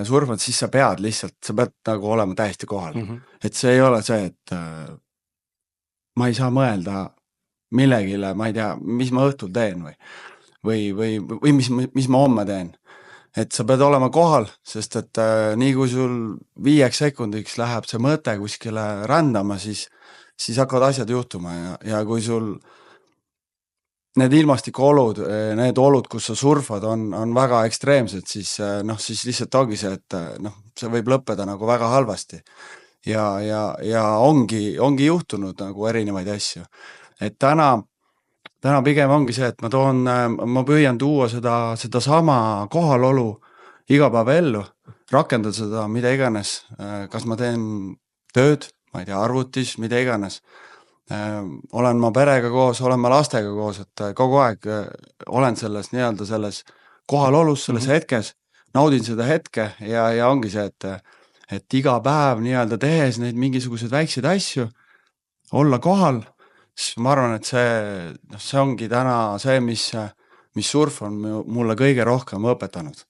surfad, siis sa pead lihtsalt, sa pead nagu olema täiesti kohal. Et see ei ole see, et ma ei saa mõelda millegile, ma ei tea, mis ma õhtul teen või mis ma homme teen. Et sa pead olema kohal, sest et nii kui sul 5 sekundiks läheb see mõte kuskile rändama, siis hakkavad asjad juhtuma ja kui sul need ilmastikuolud, need olud, kus sa surfad, on väga ekstreemsed, siis siis lihtsalt ongi see, et see võib lõppeda nagu väga halvasti. Ja ongi juhtunud nagu erinevaid asju. Et täna pigem ongi see, et ma püüan tuua seda sama kohalolu iga päev ellu, rakendada seda mida iganes, kas ma teen tööd, ma ei tea, arvutis, mida iganes. Olen ma perega koos, olen ma lastega koos, et kogu aeg olen selles nii-öelda selles kohalolus, selles hetkes, naudin seda hetke ja ongi see, et iga päev nii-öelda tehes neid mingisuguseid väikseid asju, olla kohal, siis ma arvan, et see ongi täna see, mis surf on mulle kõige rohkem õpetanud.